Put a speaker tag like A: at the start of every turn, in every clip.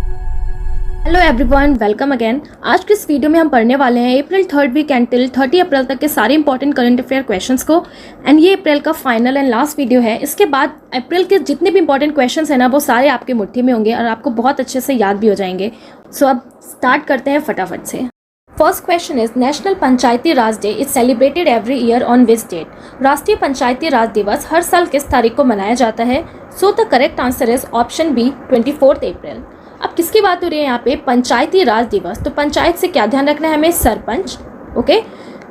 A: Hello everyone, welcome again. आज के इस वीडियो में हम पढ़ने वाले हैं अप्रैल 3rd वीक एंड टिल 30 अप्रैल तक के सारे इंपॉर्टेंट करंट अफेयर क्वेश्चंस को। एंड ये अप्रैल का फाइनल एंड लास्ट वीडियो है। इसके बाद अप्रैल के जितने भी इंपॉर्टेंट क्वेश्चंस हैं ना, वो सारे आपके मुट्ठी में होंगे और आपको बहुत अच्छे से याद भी हो जाएंगे। सो अब स्टार्ट करते हैं फटाफट से। First question is national Panchayati Raj day is celebrated every year on which date? राष्ट्रीय पंचायती राज दिवस हर साल किस तारीख को मनाया जाता है? So the correct answer is option B 24 April. अब किसकी बात हो रही है यहाँ पे? पंचायती राज दिवस। तो पंचायत से क्या ध्यान रखना है हमें? सरपंच। ओके,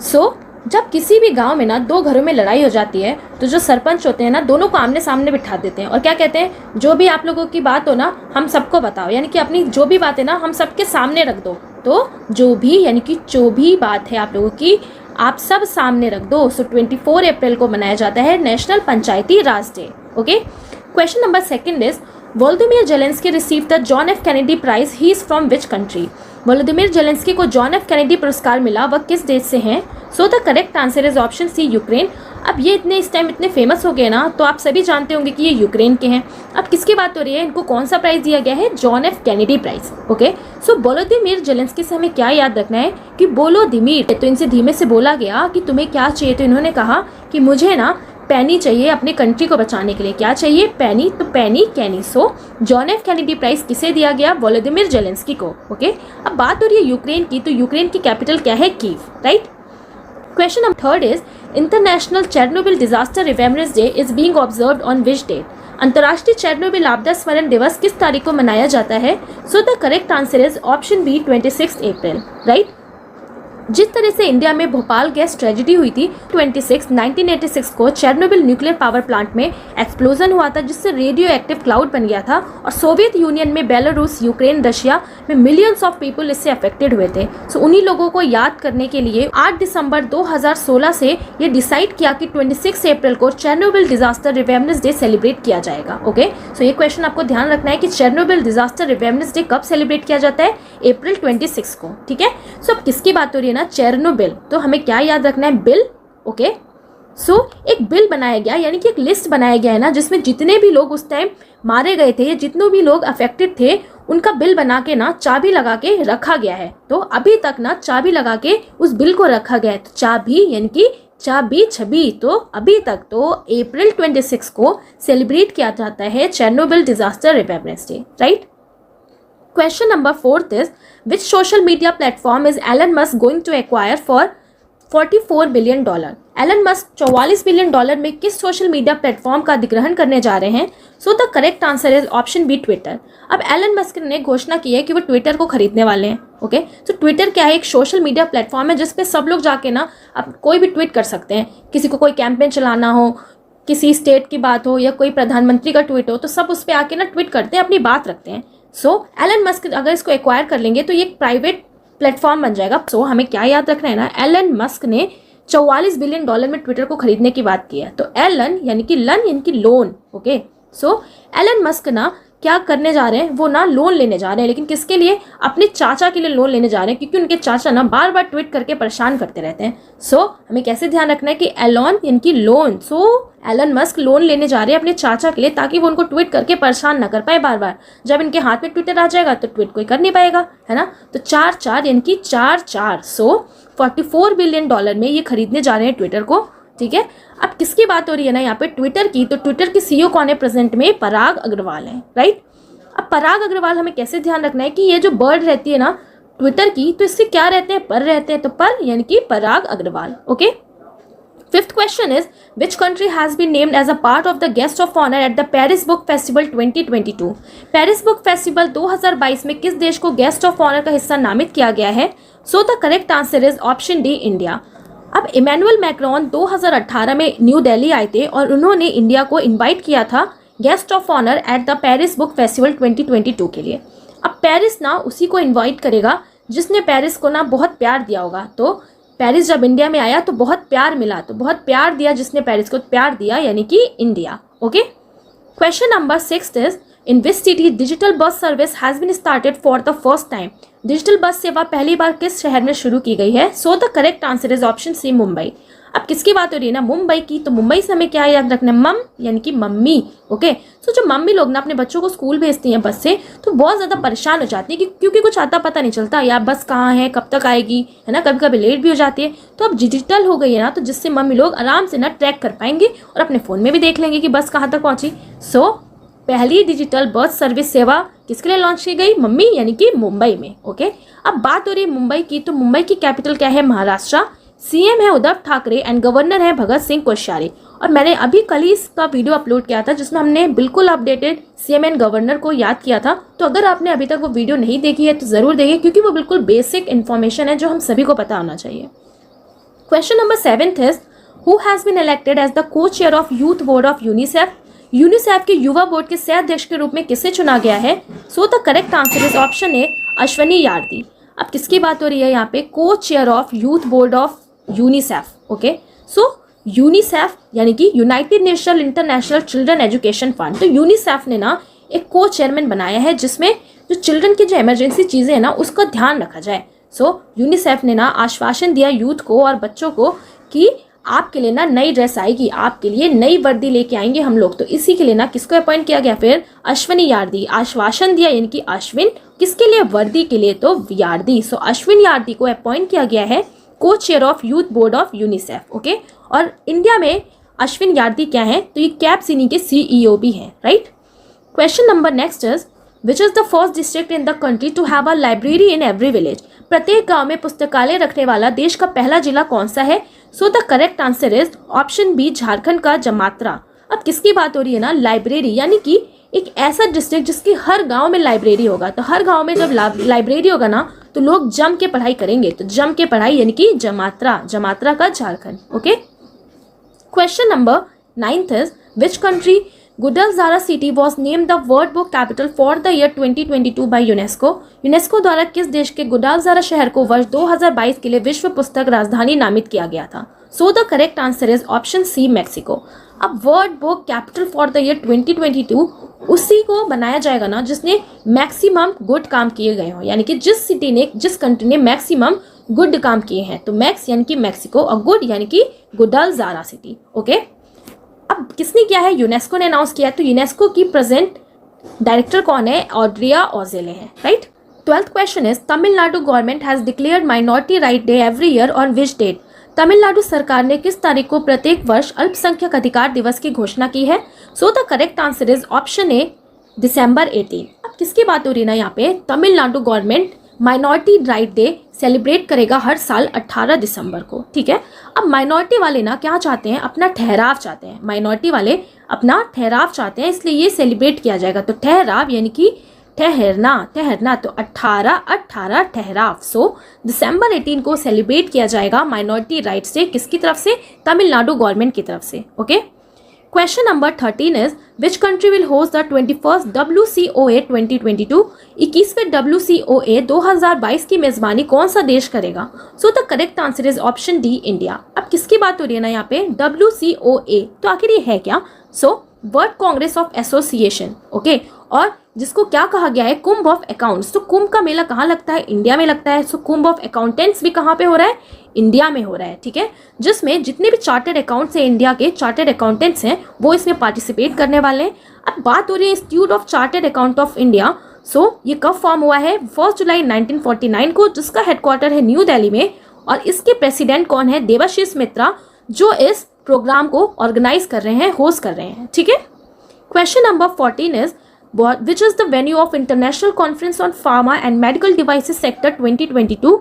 A: सो जब किसी भी गांव में ना दो घरों में लड़ाई हो जाती है तो जो सरपंच होते हैं ना, दोनों को आमने सामने बिठा देते हैं और क्या कहते हैं, जो भी आप लोगों की बात हो ना हम सबको बताओ, यानी कि अपनी जो भी बात है ना हम सबके सामने रख दो। तो जो भी यानी कि जो भी बात है आप लोगों की, आप सब सामने रख दो। सो 24 अप्रैल को मनाया जाता है national Panchayati Raj day. Okay, question number second is Volodymyr Zelensky receive the John F Kennedy prize, he is from which country? Volodymyr Zelensky को जॉन एफ कैनेडी पुरस्कार मिला, वह किस देश से हैं? So the correct answer is option C Ukraine. अब ये इस टाइम इतने फेमस हो गए ना, तो आप सभी जानते होंगे कि ये यूक्रेन के हैं। अब किसकी बात हो रही है? इनको कौन सा प्राइज दिया गया है? John F Kennedy prize. Okay, so Volodymyr Zelensky से हमें क्या याद रखना है कि वोलोदिमिर, तो इनसे धीमे से बोला गया कि तुम्हें क्या चाहिए, तो इन्होंने कहा कि मुझे ना पैनी चाहिए अपने कंट्री को बचाने के लिए। क्या चाहिए? पैनी। तो penny Kenny. So John F Kennedy prize किसे दिया गया? वोलोदिमिर जेलेंस्की को। ओके, अब बात हो रही है यूक्रेन की, तो यूक्रेन की कैपिटल क्या है? Kyiv. Right. Question number third is international Chernobyl disaster remembrance day is being observed on which date? अंतर्राष्ट्रीय चेरनोबिल आपदा स्मरण दिवस किस तारीख को मनाया जाता है? So the correct answer is option B 26 April. Right. जिस तरह से इंडिया में भोपाल गैस ट्रेजेडी हुई थी 1986 को चेरनोबिल न्यूक्लियर पावर प्लांट में एक्सप्लोजन हुआ था, जिससे रेडियो एक्टिव क्लाउड बन गया था और सोवियत यूनियन में, बेलारूस, यूक्रेन, रशिया में मिलियंस ऑफ पीपल इससे अफेक्टेड हुए थे। सो उन्हीं लोगों को याद करने के लिए 8 दिसंबर 2016 से ये डिसाइड किया कि 26 अप्रैल को Chernobyl disaster remembrance day celebrate किया जाएगा। ओके, सो ये क्वेश्चन आपको ध्यान रखना है कि चेरनोबिल डिजास्टर रिमेम्बरेंस डे कब सेलिब्रेट किया जाता है? अप्रैल 26 को। ठीक है, सो अब किसकी बात हो रही है ना? चेरनोबिल। तो हमें क्या याद रखना है? बिल। ओके, सो एक बिल बनाया गया, यानी कि एक लिस्ट बनाया गया है ना, जिसमें जितने भी लोग उस टाइम मारे गए थे, जितने भी लोग अफेक्टेड थे, उनका बिल बना के ना चाबी लगा के रखा गया है। तो अभी तक ना चाबी लगा के उस बिल को रखा गया है। तो चाबी यानी कि चाबी छबी, तो अभी तक तो अप्रैल 26 को सेलिब्रेट किया जाता है Chernobyl disaster remembrance day. Right. Question number 4th is which social media platform is Elon Musk going to acquire for 44 billion dollar? Elon Musk 44 billion dollar में किस सोशल मीडिया प्लेटफॉर्म का अधिग्रहण करने जा रहे हैं? So the correct answer is option B Twitter. अब Elon Musk ने घोषणा की है कि वो ट्विटर को खरीदने वाले हैं। ओके, तो ट्विटर क्या है? एक सोशल मीडिया प्लेटफॉर्म है जिसपे सब लोग जाके ना अब कोई भी ट्वीट कर सकते हैं। किसी को कोई कैंपेन चलाना हो, किसी स्टेट की बात हो या कोई प्रधानमंत्री का ट्वीट हो, तो सब उस पर आके ना ट्वीट करते हैं, अपनी बात रखते हैं। सो एलन मस्क अगर इसको एक्वायर कर लेंगे तो ये एक प्राइवेट प्लेटफॉर्म बन जाएगा। सो हमें क्या याद रखना है ना? एलन मस्क ने 44 बिलियन डॉलर में ट्विटर को खरीदने की बात की है। तो एलन यानी कि लन यानी कि लोन। ओके, सो एलन मस्क ना क्या करने जा रहे हैं? वो ना लोन लेने जा रहे हैं, लेकिन किसके लिए? अपने चाचा के लिए लोन लेने जा रहे हैं, क्योंकि उनके चाचा ना बार बार ट्वीट करके परेशान करते रहते हैं। सो हमें कैसे ध्यान रखना है कि एलॉन यानी कि लोन। सो एलन मस्क लोन लेने जा रहे हैं अपने चाचा के लिए, ताकि वो उनको ट्वीट करके परेशान ना कर पाए बार बार। जब इनके हाथ में ट्विटर आ जाएगा तो ट्वीट कोई कर नहीं पाएगा, है ना? तो 4 यानी कि 4। सो 44 बिलियन डॉलर में ये खरीदने जा रहे हैं ट्विटर को। ठीक है, अब किसकी बात हो रही है ना यहाँ पे? ट्विटर की। तो ट्विटर की सीईओ कौन है प्रेजेंट में? पराग अग्रवाल है। राइट। अब पराग अग्रवाल हमें कैसे ध्यान रखना है कि ये जो बर्ड रहती है ना ट्विटर की, तो इससे क्या रहते हैं? पर रहते हैं। तो पर यानी कि Parag Agrawal. Okay, fifth question is which country has been named as a part of the guest of honour at the Paris book festival 2022? Paris book festival 2022 में किस देश को गेस्ट ऑफ ऑनर का हिस्सा नामित किया गया है? So the correct answer is option D India. अब इमैनुअल मैक्रोन 2018 में न्यू दिल्ली आए थे और उन्होंने इंडिया को इन्वाइट किया था guest of honour at the Paris book festival 2022 के लिए। अब पेरिस ना उसी को इन्वाइट करेगा जिसने पेरिस को ना बहुत प्यार दिया होगा। तो पेरिस जब इंडिया में आया तो बहुत प्यार मिला, तो बहुत प्यार दिया जिसने पेरिस को प्यार दिया, यानी कि India. Okay, question number 6 is in which city digital bus service has been started for the first time? Digital bus सेवा पहली बार किस शहर में शुरू की गई है? So the correct answer is option C Mumbai. अब किसकी बात हो रही है ना, मुंबई की। तो मुंबई से हमें क्या याद रखना है, मम यानी कि मम्मी। ओके, सो जो मम्मी लोग ना अपने बच्चों को स्कूल भेजती हैं बस से, तो बहुत ज़्यादा परेशान हो जाती है क्योंकि कुछ आता पता नहीं चलता, या बस कहाँ है, कब तक आएगी, है ना, कभी कभी लेट भी हो जाती है। तो अब डिजिटल हो गई है ना, तो जिससे मम्मी लोग आराम से ना ट्रैक कर पाएंगे और अपने फ़ोन में भी देख लेंगे कि बस कहाँ तक पहुँची। सो पहली डिजिटल बस सर्विस सेवा किसके लिए लॉन्च की गई, मम्मी यानी कि मुंबई में। ओके, अब बात हो रही है मुंबई की, तो मुंबई की कैपिटल क्या है, महाराष्ट्र। सीएम है उद्धव ठाकरे एंड गवर्नर है भगत सिंह कोश्यारी। और मैंने अभी कल ही इसका वीडियो अपलोड किया था जिसमें हमने बिल्कुल अपडेटेड सीएम एंड गवर्नर को याद किया था। तो अगर आपने अभी तक वो वीडियो नहीं देखी है तो ज़रूर देखिए, क्योंकि वो बिल्कुल बेसिक इन्फॉर्मेशन है जो हम सभी को पता होना चाहिए। Question number 7 is, who has been elected as the co chair of Youth Board of UNICEF. UNICEF के युवा बोर्ड के सह अध्यक्ष के रूप में किसे चुना गया है। So the correct answer is option A, Ashwini Yardi. अब किसकी बात हो रही है यहाँ पे, co chair of Youth Board of UNICEF. Okay, so UNICEF यानी कि United Nation International Children Education Fund. तो यूनिसेफ ने ना एक को चेयरमैन बनाया है जिसमें जो चिल्ड्रन की जो इमरजेंसी चीज़ें हैं ना उसका ध्यान रखा जाए। सो यूनिसेफ ने ना आश्वासन दिया यूथ को और बच्चों को कि आपके लिए ना नई ड्रेस आएगी, आपके लिए नई वर्दी लेके आएंगे हम लोग। तो इसी के लिए ना किसको अपॉइंट किया गया, फिर अश्वनी यार्दी। आश्वासन दिया यानी कि अश्विन, किसके लिए, वर्दी के लिए, तो यार्दी। सो अश्विन यार्दी को अपॉइंट किया गया है को chair of Youth Board of UNICEF. Okay, और इंडिया में अश्विन यार्दी क्या है, तो ये कैप्सिनी के CEO भी हैं, right. Question number next is, which is the first district in the country to have a library in every village. प्रत्येक गांव में पुस्तकालय रखने वाला देश का पहला जिला कौन सा है। So the correct answer is option B, Jharkhand का जमात्रा। अब किसकी बात हो रही है ना, लाइब्रेरी यानी कि एक ऐसा डिस्ट्रिक्ट जिसकी हर गांव में लाइब्रेरी होगा। तो हर गांव में जब लाइब्रेरी होगा ना तो लोग जम के पढ़ाई करेंगे। तो जम के पढ़ाई यानी कि जमात्रा, जमात्रा का Jharkhand. Okay, question number 9 is, which country Guadalajara city was named the world book capital for the year 2022 by UNESCO. UNESCO द्वारा किस देश के गुडलजारा शहर को वर्ष 2022 के लिए विश्व पुस्तक राजधानी नामित किया गया था। So the correct answer is option C, Mexico. अब world book capital for the year 2022 उसी को बनाया जाएगा ना जिसने मैक्सिमम गुड काम किए गए हों, यानी कि जिस सिटी ने, जिस कंट्री ने मैक्सिमम गुड काम किए हैं। तो मैक्स यानी कि मैक्सिको और गुड यानी कि गुडलजारा सिटी। ओके, अब किसने किया है, यूनेस्को ने अनाउंस किया है। तो यूनेस्को की प्रेजेंट डायरेक्टर कौन है, ऑड्रिया ऑजेले हैं, right. 12th question is, Tamil Nadu government has declared minority right day every year on which date. Tamil Nadu सरकार ने किस तारीख को प्रत्येक वर्ष अल्पसंख्यक अधिकार दिवस की घोषणा की है। So the correct answer is option A, December 18। अब किसकी बात हो रही है ना यहाँ पे, Tamil Nadu government minority right day celebrate करेगा हर साल 18 दिसंबर को, ठीक है। अब माइनॉरिटी वाले ना क्या चाहते हैं, अपना ठहराव चाहते हैं। माइनॉरिटी वाले अपना ठहराव चाहते हैं, इसलिए ये सेलिब्रेट किया जाएगा। तो ठहराव यानी कि ठहरना, ठहरना, तो 18 ठहराव। सो December 18 को सेलिब्रेट किया जाएगा माइनॉरिटी राइट से, किसकी तरफ से, तमिलनाडु गवर्नमेंट की तरफ से। Okay, question number 13 is, which country will host the 21st WCOA 2022। 21वें WCOA 2022 की मेजबानी कौन सा देश करेगा। सो the correct answer is option D, India. अब किसकी बात हो रही है ना यहाँ पे, WCOA, तो आखिर ये है क्या। So world Congress of association. Okay, और जिसको क्या कहा गया है, कुंभ ऑफ अकाउंट्स। तो कुंभ का मेला कहाँ लगता है, इंडिया में लगता है। सो कुंभ ऑफ अकाउंटेंट्स भी कहाँ पे हो रहा है, इंडिया में हो रहा है, ठीक है। जिसमें जितने भी चार्टर्ड अकाउंट्स हैं, इंडिया के चार्टर्ड अकाउंटेंट्स हैं, वो इसमें पार्टिसिपेट करने वाले हैं। अब बात हो रही है Institute of Chartered Account of India. So ये कब फॉर्म हुआ है, 1 जुलाई 1949 को, जिसका हेडक्वार्टर है न्यू दिल्ली में। और इसके प्रेसिडेंट कौन है, देवाशीष मित्रा, जो इस प्रोग्राम को ऑर्गेनाइज कर रहे हैं, होस्ट कर रहे हैं, ठीक है। Question number 14 is, which is the venue of International Conference on Pharma and Medical Devices Sector 2022।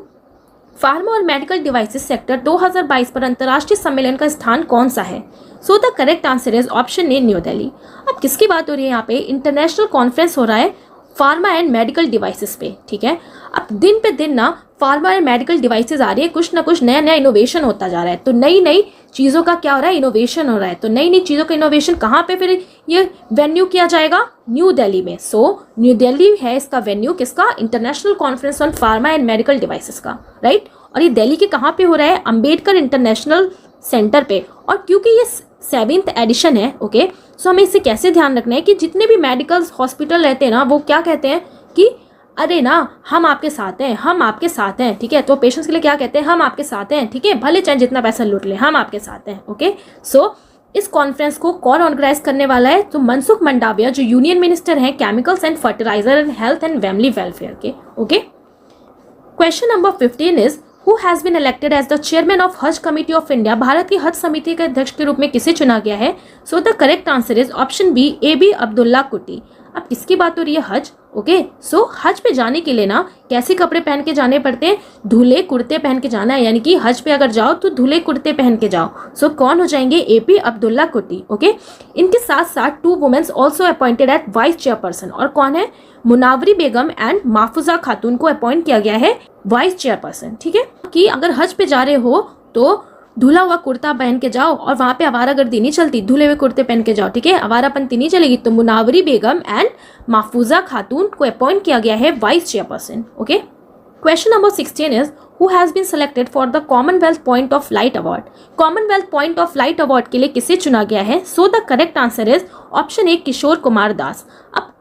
A: Pharma और मेडिकल डिवाइसेस सेक्टर 2022 पर अंतर्राष्ट्रीय सम्मेलन का स्थान कौन सा है। So the correct answer is option A, new Delhi. अब किसकी बात हो रही है यहाँ पे, इंटरनेशनल कॉन्फ्रेंस हो रहा है फार्मा एंड मेडिकल डिवाइसेस पे, ठीक है। अब दिन पे दिन ना फार्मा एंड मेडिकल डिवाइसेस आ रही है, कुछ ना कुछ नया नया इनोवेशन होता जा रहा है। तो नई नई चीज़ों का क्या हो रहा है, इनोवेशन हो रहा है। तो नई नई चीज़ों का इनोवेशन कहाँ पे फिर ये वेन्यू किया जाएगा, न्यू दिल्ली में। सो न्यू दिल्ली है इसका वेन्यू, किसका, international conference on pharma and medical devices का, राइट। और ये दिल्ली के कहाँ पे हो रहा है, अंबेडकर इंटरनेशनल सेंटर पे। और क्योंकि ये 7th एडिशन है, ओके, सो हमें इससे कैसे ध्यान रखना है कि जितने भी मेडिकल हॉस्पिटल रहते हैं ना, वो क्या कहते हैं कि अरे ना हम आपके साथ हैं, हम आपके साथ हैं, ठीक है। तो पेशेंट्स के लिए क्या कहते हैं, हम आपके साथ हैं, ठीक है, भले चाहे जितना पैसा लूट ले, हम आपके साथ हैं। ओके, सो इस कॉन्फ्रेंस को कौन ऑर्गेनाइज करने वाला है, तो मनसुख मंडाविया जो यूनियन मिनिस्टर हैं chemicals and fertiliser and health and family welfare के। Okay, question number 15 is who has been elected as the chairman of Haj Committee of India. Bharat की हज समिति के अध्यक्ष के रूप में किसे चुना गया है? So the correct answer is option B, AB Abdullah Kutty. अब किसकी बात हो रही है? हज। ओके, सो हज पे जाने के लिए ना कैसे कपड़े पहन के जाने पड़ते हैं? धुले कुर्ते पहन के जाना है, यानी कि हज पे अगर जाओ तो धुले कुर्ते पहन के जाओ। सो कौन हो जाएंगे? AP अब्दुल्ला कुटी। ओके, इनके साथ साथ 2 women's also appointed at vice chairperson, और कौन है? मुनावरी बेगम एंड महफूजा खातून को अपॉइंट किया गया है वाइस चेयरपर्सन। ठीक है, कि अगर हज पे जा रहे हो तो धुला हुआ कुर्ता पहन के जाओ, और वहां पे आवारागर्दी नहीं चलती, धुले हुए कुर्ते पहन के जाओ, ठीक है, आवारापंती नहीं चलेगी। तो मुनावरी बेगम एंड महफूजा खातून को अपॉइंट किया गया है vice chairperson. Okay, question number 16 is who has been selected for the Commonwealth Point of Light award. Commonwealth Point of Light award के लिए किसे चुना गया है? So the correct answer is option A, Kishore Kumar Das. अब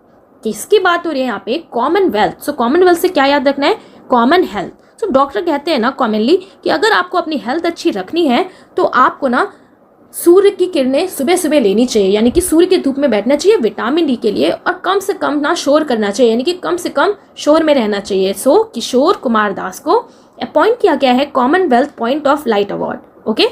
A: किसकी बात हो रही है यहाँ पे? कॉमनवेल्थ। सो कॉमनवेल्थ से क्या याद रखना है? Common health. तो डॉक्टर कहते हैं ना कॉमनली कि अगर आपको अपनी हेल्थ अच्छी रखनी है तो आपको ना सूर्य की किरणें सुबह सुबह लेनी चाहिए, यानी कि सूर्य की धूप में बैठना चाहिए विटामिन डी के लिए, और कम से कम ना शोर करना चाहिए, यानी कि कम से कम शोर में रहना चाहिए। सो किशोर कुमार दास को अपॉइंट किया गया है Commonwealth Point of Light award. Okay,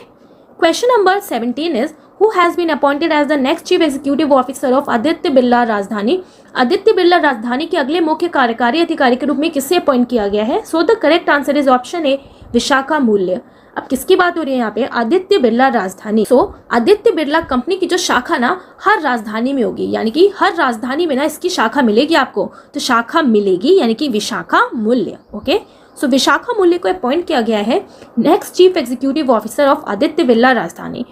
A: question number 17 is who has been appointed as the next chief executive officer of Aditya Birla राजधानी। आदित्य बिरला राजधानी के अगले मुख्य कार्यकारी अधिकारी के रूप में किसे अपॉइंट किया गया है? So the correct answer is option ए, विशाखा मूल्य। अब किसकी बात हो रही है यहाँ पे? आदित्य बिरला राजधानी। सो आदित्य बिरला कंपनी की जो शाखा ना हर राजधानी में होगी, यानी कि हर राजधानी में ना इसकी शाखा मिलेगी आपको, तो शाखा मिलेगी यानी कि विशाखा मूल्य। ओके, सो विशाखा मूल्य को अपॉइंट किया गया है next chief executive officer of Aditya Birla राजधानी।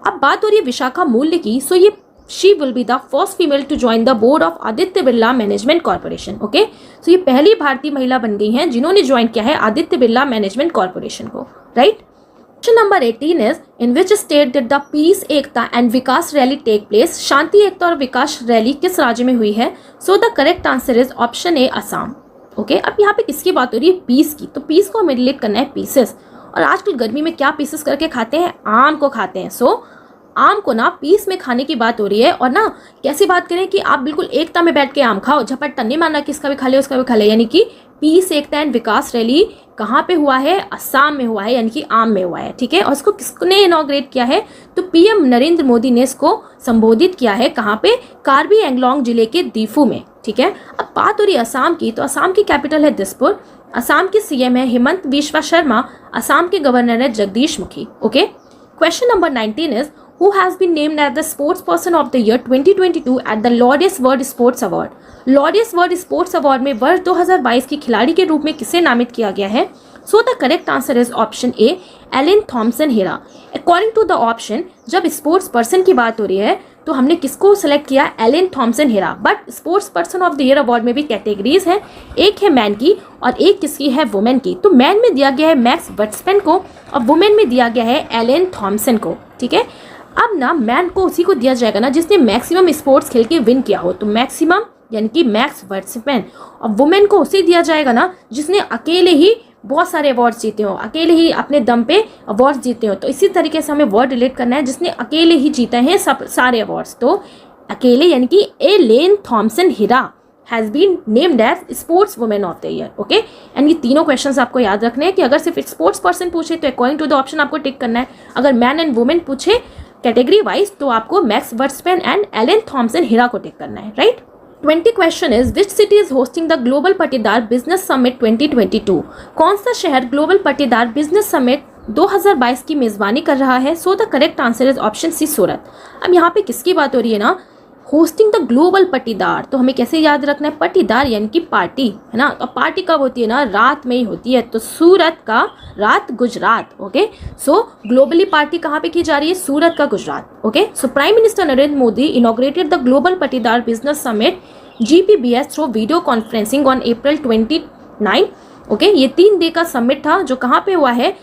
A: अब बात हो रही है विशाखा मूल्य की। सो ये she will be the first female to join the board of Aditya Birla Management Corporation. Okay, so ये पहली भारतीय महिला बन गई हैं जिन्होंने ज्वाइन किया है आदित्य बिरला मैनेजमेंट कॉर्पोरेशन को। Right, question number 18 is in which state did the peace, Ekta and Vikas rally take place. शांति, एकता और विकास रैली किस राज्य में हुई है? So the correct answer is option A, Assam. Okay, अब यहाँ पे किसकी बात हो रही है? पीस की। तो पीस को हमें रिलेट करना है पीसेस, और आजकल गर्मी में क्या पीसेस करके खाते हैं? आम को खाते हैं। सो आम को ना पीस में खाने की बात हो रही है, और ना कैसी बात करें कि आप बिल्कुल एकता में बैठ के आम खाओ, झपट्टा नहीं मानना किसका भी खा ले उसका भी खा ले, यानी कि peace, Ekta and Vikas rally कहाँ पे हुआ है? असम में हुआ है, यानी कि आम में हुआ है। ठीक है, और इसको किसने इनॉग्रेट किया है? तो PM नरेंद्र मोदी ने इसको संबोधित किया है। कहाँ पे? कार्बी एंगलोंग जिले के दीफू में। ठीक है, अब बात हो रही है असम की, तो असम की कैपिटल है दिसपुर। असम के CM है हिमंत बिश्वा शर्मा, असम के गवर्नर है Jagdish Mukhi. Okay, question number 19 is who has been named as the sports person of the year 2022 at the Laureus World Sports Award। Laureus World Sports Award में वर्ष 2022 की खिलाड़ी के रूप में किसे नामित किया गया है? So the correct answer is option A, Elaine Thompson Herah. According to the option, जब स्पोर्ट्स पर्सन की बात हो रही है तो हमने किसको सेलेक्ट किया? Elaine Thompson Herah. But sports person of the year award में भी कैटेगरीज हैं, एक है मैन की और एक किसकी है? वुमेन की। तो मैन में दिया गया है मैक्स वर्स्टपेन को, और वुमेन में दिया गया है एलन थॉमसन को। ठीक है, अब ना मैन को उसी को दिया जाएगा ना जिसने मैक्सिमम स्पोर्ट्स खेल के विन किया हो, तो मैक्सिमम यानी कि मैक्स वर्स्टपेन। और वुमेन को उसे दिया जाएगा ना जिसने अकेले ही बहुत सारे अवार्ड्स जीते हो, अकेले ही अपने दम पे अवार्ड्स जीते हो। तो इसी तरीके से हमें वर्ड रिलेट करना है जिसने अकेले ही जीते हैं सब सारे अवार्ड्स। तो अकेले यानी कि Elaine Thompson Herah has been named as sports woman of the year. Okay, and ये तीनों क्वेश्चंस आपको याद रखने हैं कि अगर सिर्फ स्पोर्ट्स पर्सन पूछे तो अकॉर्डिंग टू द ऑप्शन आपको टिक करना है, अगर मैन एंड वुमेन पूछे कैटेगरी वाइज तो आपको Max Verstappen and Elaine Thompson Herah को टिक करना है। Right, 20 question is which city is hosting the global Patidar business summit 2022। कौन सा शहर ग्लोबल पट्टीदार बिजनेस समिट 2022 की मेजबानी कर रहा है? So the correct answer is option C, Surat. अब यहाँ पे किसकी बात हो रही है ना? होस्टिंग द ग्लोबल पट्टीदार, तो हमें कैसे याद रखना है? पट्टीदार यानी कि पार्टी, है ना। और पार्टी कब होती है ना? रात में ही होती है। तो सूरत का रात Gujarat. Okay, so globally party कहाँ पे की जा रही है? सूरत का Gujarat. Okay, so prime minister Narendra Modi inaugurated the global Patidar business summit GPBS through video conferencing on April 29। Okay, ये 3 डे का समिट था जो कहाँ पे हुआ है?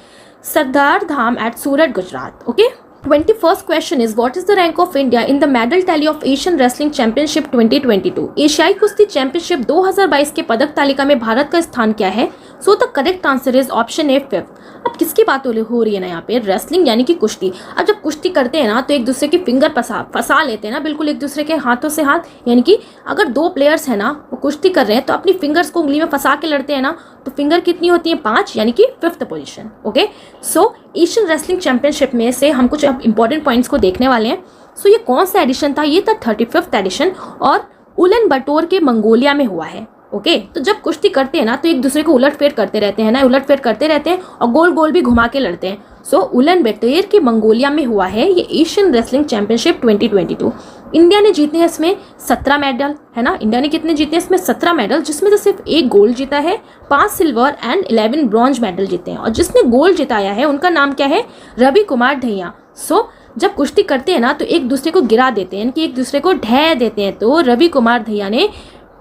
A: Sardar Dham at Surat Gujarat. Okay, 21st question is what is the rank of India in the medal tally of Asian Wrestling Championship 2022? एशियाई कुश्ती चैंपियनशिप 2022 के पदक तालिका में भारत का स्थान क्या है? So the correct answer is option A 5th। अब किसकी बात हो रही है ना यहाँ पे? रेसलिंग यानी कि कुश्ती। अब जब कुश्ती करते हैं ना तो एक दूसरे की फिंगर फंसा लेते हैं ना, बिल्कुल एक दूसरे के हाथों से हाथ, यानी कि अगर दो प्लेयर्स हैं ना वो कुश्ती कर रहे हैं तो अपनी फिंगर्स को उंगली में फंसा के लड़ते हैं ना, तो फिंगर कितनी होती है? 5, यानी कि 5th पोजीशन। ओके, सो एशियन रेसलिंग चैंपियनशिप में से हम कुछ अब इंपॉर्टेंट पॉइंट्स को देखने वाले हैं। सो ये कौन सा एडिशन था? ये था 35th एडिशन और उलन बटोर के मंगोलिया में हुआ है। ओके, तो जब कुश्ती करते हैं ना तो एक दूसरे को उलट फेर करते रहते हैं ना, उलट फेर करते रहते हैं और गोल गोल भी घुमा के लड़ते हैं। सो उलन बटोर के मंगोलिया में हुआ है ये एशियन रेसलिंग चैंपियनशिप 2022। इंडिया ने जीते हैं इसमें 17 मेडल, है ना। इंडिया ने कितने जीते हैं इसमें? 17 मेडल, जिसमें से सिर्फ 1 गोल्ड जीता है, 5 सिल्वर एंड 11 ब्रॉन्ज मेडल जीते हैं। और जिसने गोल्ड जिताया है उनका नाम क्या है? रवि कुमार दहिया। सो जब कुश्ती करते हैं ना तो एक दूसरे को गिरा देते हैं, कि एक दूसरे को ढह देते हैं। तो रवि कुमार दहिया ने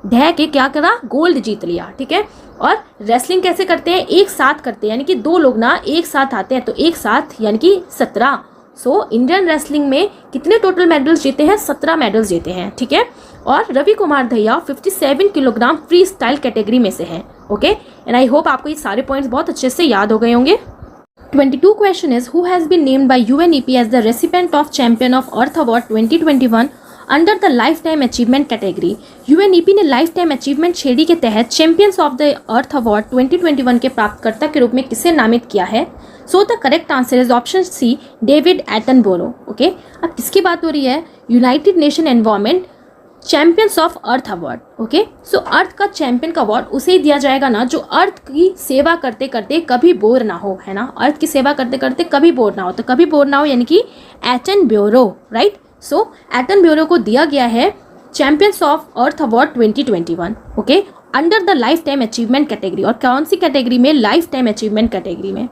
A: ढह के क्या करा? गोल्ड जीत लिया। ठीक है, और रेसलिंग कैसे करते हैं? एक साथ करते हैं, यानी कि 2 लोग ना एक साथ आते हैं तो एक साथ, यानी कि 17। सो इंडियन रेसलिंग में कितने टोटल मेडल्स जीते हैं? 17 मेडल्स जीते हैं। ठीक है, और Ravi Kumar Dahiya 57 kilogram freestyle category में से हैं। ओके, एंड आई होप आपको ये सारे पॉइंट्स बहुत अच्छे से याद हो गए होंगे। 22 question is who has been named by UNEP as the recipient of champion of Earth award 2021 under the lifetime achievement category? UNEP ने लाइफ टाइम अचीवमेंट श्रेणी के तहत champions of the Earth award 2021 के प्राप्तकर्ता के रूप में किसे नामित किया है? So the correct answer is option C, David Attenborough. Okay, अब किसकी बात हो रही है? United Nation Environment Champions of Earth award. Okay, so Earth का चैंपियन का अवार्ड उसे ही दिया जाएगा ना जो अर्थ की सेवा करते करते कभी बोर ना हो, है ना। अर्थ की सेवा करते करते कभी बोर ना हो, तो कभी बोर ना हो यानी कि एटनबरो, राइट। सो एटनबरो को दिया गया है champions of Earth award 2021। Okay, under the lifetime achievement category. और कौन सी कैटेगरी में? लाइफ टाइम अचीवमेट कैटेगरी में।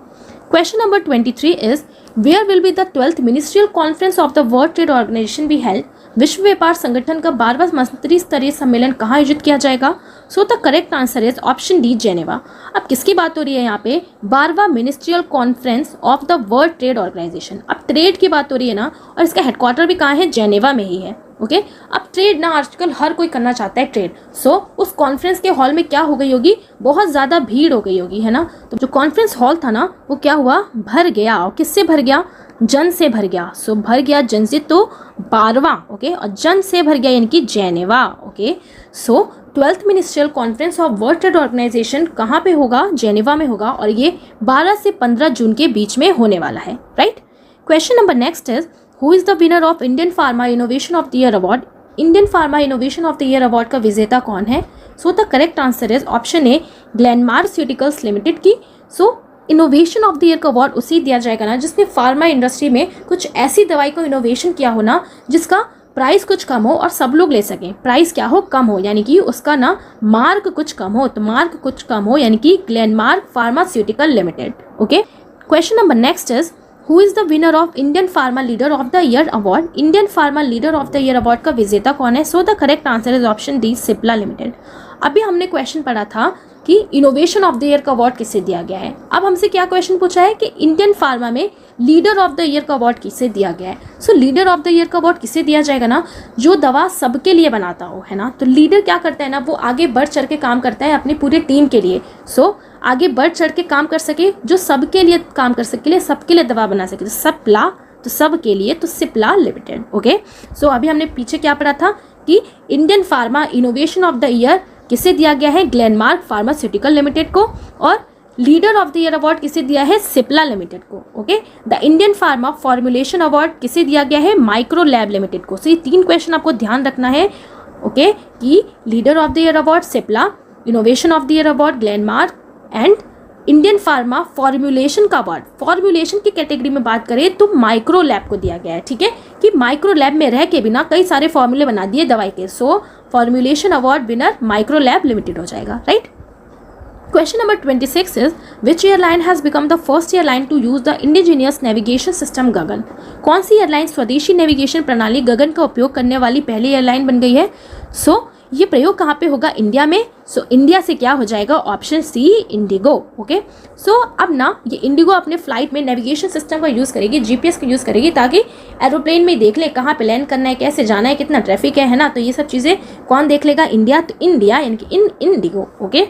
A: Question number 23 is where will be the 12th ministerial conference of the world trade organisation be held? विश्व व्यापार संगठन का 12वां मंत्री स्तरीय सम्मेलन कहाँ आयोजित किया जाएगा? So the correct answer is option D, Geneva. अब किसकी बात हो रही है यहाँ पे? 12वां ministerial conference of the world trade Organization. अब ट्रेड की बात हो रही है ना, और इसका हेडक्वार्टर भी कहाँ है? जेनेवा में ही है। ओके, अब ट्रेड ना आजकल हर कोई करना चाहता है ट्रेड। सो उस कॉन्फ्रेंस के हॉल में क्या हो गई होगी? बहुत ज़्यादा भीड़ हो गई होगी, है ना। तो जो कॉन्फ्रेंस हॉल था ना वो क्या हुआ? भर गया। और किससे भर गया? जन से भर गया। सो भर गया जन से, तो 12वां। ओके, और जन से भर गया यानी कि Geneva. Okay, so 12th ministerial conference of world trade organisation कहाँ पे होगा? जेनेवा में होगा, और ये 12 से 15 जून के बीच में होने वाला है, right. Question number next is who is the winner of Indian Pharma Innovation of the year award? Indian Pharma Innovation of the year award का विजेता कौन है? So the correct answer is option A, Glenmarkuticals limited की। So innovation of the year का award उसी दिया जाएगा ना जिसने फार्मा इंडस्ट्री में कुछ ऐसी दवाई को इनोवेशन किया हो ना जिसका प्राइस कुछ कम हो और सब लोग ले सकें। प्राइस क्या हो? कम हो, यानी कि उसका ना मार्क कुछ कम हो। तो मार्क कुछ कम हो यानी कि Glenmark pharmaceutical limited. Okay, question number next is who is the winner of Indian pharma leader of the year award? Indian pharma leader of the year award का विजेता कौन है? So the correct answer is option D, Cipla limited. अभी हमने question पढ़ा था कि innovation of the year का अवार्ड किसे दिया गया है। अब हमसे क्या क्वेश्चन पूछा है कि इंडियन फार्मा में लीडर ऑफ द ईयर का अवार्ड किसे दिया गया है। सो लीडर ऑफ द ईयर का अवार्ड किसे दिया जाएगा ना जो दवा सबके लिए बनाता हो, है ना। तो लीडर क्या करता है ना, वो आगे बढ़ चढ़ के काम करता है अपनी पूरी टीम के लिए। सो आगे बढ़ चढ़ के काम कर सके, जो सबके लिए काम कर सके, सबके लिए दवा बना सके। सप्ला, तो सब के लिए, तो सिप्ला लिमिटेड। ओके, सो अभी हमने पीछे क्या पढ़ा था कि Indian Pharma Innovation of the year किसे दिया गया है? ग्लेनमार्क फार्मास्यूटिकल लिमिटेड को। और leader of the year award किसे दिया है? सिप्ला लिमिटेड को। Okay, the Indian pharma formulation award किसे दिया गया है? माइक्रो लैब लिमिटेड को। सो ये 3 क्वेश्चन आपको ध्यान रखना है। ओके, कि leader of the year award Cipla, innovation of the year award Glenmark and Indian pharma formulation का अवार्ड, फॉर्मुलेशन की कैटेगरी में बात करें तो माइक्रो लैब को दिया गया है। ठीक है, कि माइक्रो लैब में रह के बिना कई सारे फॉर्मूले बना दिए दवाई के। So formulation award winner Micro Lab limited हो जाएगा, right. Question number 26 is which airline has become the first airline to use the indigenous navigation system Gagan? कौन सी एयरलाइन स्वदेशी नेविगेशन प्रणाली गगन का उपयोग करने वाली पहली एयरलाइन बन गई है? सो ये प्रयोग कहाँ पे होगा? इंडिया में। सो इंडिया से क्या हो जाएगा? Option C IndiGo. Okay, so अब ना ये इंडिगो अपने फ्लाइट में नेविगेशन सिस्टम का यूज़ करेगी, जीपीएस का यूज़ करेगी, ताकि एरोप्लेन में देख ले कहाँ पे लैंड करना है, कैसे जाना है, कितना ट्रैफिक है ना। तो ये सब चीज़ें कौन देख लेगा? इंडिया। तो इंडिया यानी कि Indigo. Okay,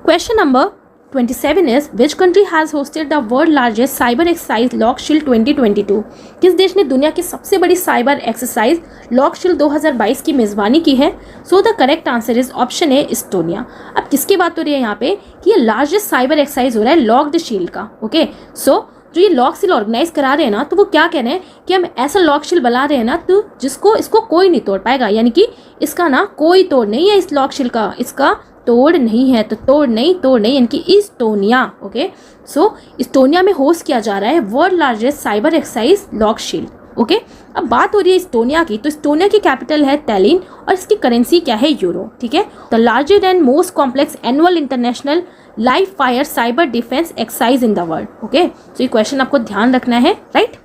A: question number 27 is which country has hosted the world largest cyber exercise LOKShield 2022? किस देश ने दुनिया की सबसे बड़ी साइबर एक्सरसाइज LOKShield 2022 की मेज़बानी की है? So the correct answer is option A Estonia. अब किसकी बात हो रही है यहाँ पे कि ये लार्जेस्ट साइबर एक्सरसाइज हो रहा है लॉक्ड शील्ड का। ओके, सो जो ये LOKShield ऑर्गेनाइज करा रहे हैं ना, तो वो क्या कह रहे हैं कि हम ऐसा LOKShield बना रहे हैं ना, तो जिसको इसको कोई नहीं तोड़ पाएगा, यानी कि इसका ना कोई तोड़ नहीं है इस LOKShield का, इसका तोड़ नहीं है। तो तोड़ नहीं यानी कि इस्टोनिया। ओके, सो इस्टोनिया में होस्ट किया जा रहा है world largest cyber exercise LOKShield। Okay, अब बात हो रही है इस्टोनिया की, तो इस्टोनिया की कैपिटल है टैलिन और इसकी करेंसी क्या है? यूरो। ठीक है, the largest and most complex annual international live fire cyber defence exercise in the world. Okay, तो ये क्वेश्चन आपको ध्यान रखना है, right.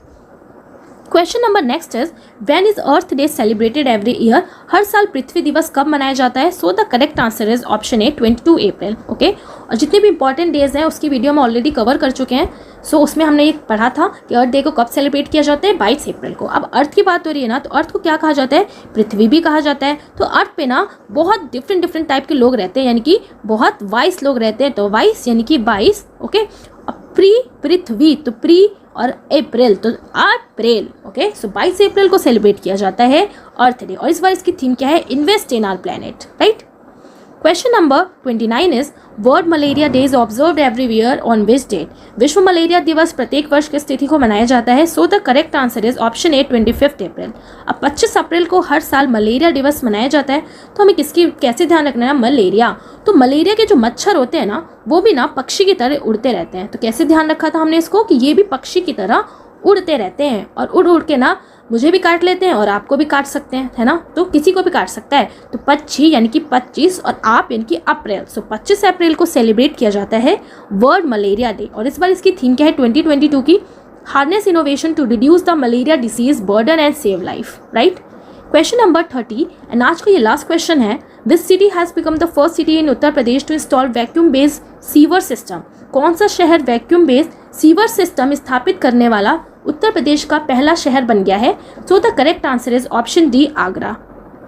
A: Question number next is when is Earth Day celebrated every year? हर साल पृथ्वी दिवस कब मनाया जाता है? So the correct answer is option A 22 April. Okay, और जितने भी इंपॉर्टेंट डेज हैं उसकी वीडियो हम ऑलरेडी कवर कर चुके हैं। सो उसमें हमने ये पढ़ा था कि अर्थ डे को कब सेलिब्रेट किया जाता है? 22 अप्रैल को। अब अर्थ की बात हो रही है ना, तो अर्थ को क्या कहा जाता है? पृथ्वी भी कहा जाता है। तो अर्थ पे ना बहुत डिफरेंट टाइप के लोग रहते हैं, यानी कि बहुत वाइस लोग रहते हैं। तो वाइस यानी कि 22। ओके, पृथ्वी तो प्री और अप्रैल तो अप्रैल। ओके, सो 22 अप्रैल को सेलिब्रेट किया जाता है अर्थ डे, और इस बार इसकी थीम क्या है? Invest in our planet, right. Question number 29 is world malaria day is observed every year on which date? विश्व मलेरिया दिवस प्रत्येक वर्ष किस तिथि को मनाया जाता है? So the correct answer is option A 25 April. अब 25 अप्रैल को हर साल मलेरिया दिवस मनाया जाता है, तो हमें किसकी कैसे ध्यान रखना है? मलेरिया। तो मलेरिया के जो मच्छर होते हैं ना, वो भी ना पक्षी की तरह उड़ते रहते हैं। तो कैसे ध्यान रखा था हमने इसको कि ये भी पक्षी की तरह उड़ते रहते हैं, और उड़ के ना मुझे भी काट लेते हैं और आपको भी काट सकते हैं, है ना। तो किसी को भी काट सकता है। तो 25 यानी कि 25 और आप यानी कि अप्रैल। सो 25 अप्रैल को सेलिब्रेट किया जाता है वर्ल्ड मलेरिया डे, और इस बार इसकी थीम क्या है? 2022 की harness innovation to reduce the malaria disease burden and save life, right. Question number 30 and आज का ये लास्ट क्वेश्चन है। This city has become the first city in Uttar Pradesh to install vacuum based sewer system? कौन सा शहर vacuum based sewer system स्थापित करने वाला उत्तर प्रदेश का पहला शहर बन गया है? So the correct answer is option D Agra.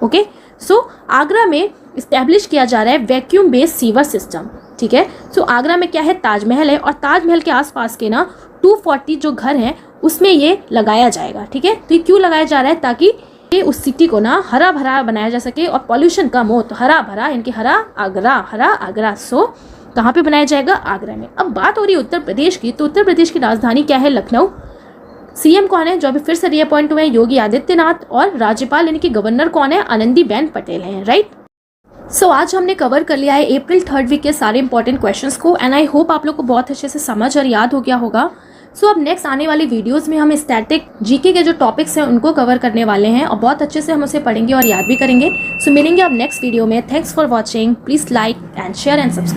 A: Okay, so Agra में इस्टेब्लिश किया जा रहा है वैक्यूम बेस्ड सीवर सिस्टम। ठीक है, सो आगरा में क्या है? ताजमहल है, और ताजमहल के आसपास के ना 240 जो घर हैं उसमें ये लगाया जाएगा। ठीक है, तो ये क्यों लगाया जा रहा है? ताकि ये उस सिटी को ना हरा भरा बनाया जा सके और पॉल्यूशन कम हो। तो हरा भरा यानी कि हरा आगरा। सो कहाँ पे बनाया जाएगा? आगरा में। अब बात हो रही है उत्तर प्रदेश की, तो उत्तर प्रदेश की राजधानी क्या है? लखनऊ। सीएम कौन है जो अभी फिर से रीअपॉइंट हुए हैं? योगी आदित्यनाथ। और राज्यपाल यानी कि गवर्नर कौन है? आनंदीबेन पटेल हैं, राइट। सो आज हमने कवर कर लिया है अप्रैल 3rd वीक के सारे इंपॉर्टेंट क्वेश्चंस को, एंड आई होप आप लोग को बहुत अच्छे से समझ और याद हो गया होगा। सो अब नेक्स्ट आने वाली वीडियोस में हम स्टैटिक जीके के जो टॉपिक्स हैं उनको कवर करने वाले हैं, और बहुत अच्छे से हम उसे पढ़ेंगे और याद भी करेंगे। सो मिलेंगे अब नेक्स्ट वीडियो में। Thanks for watching. Please like and share and subscribe.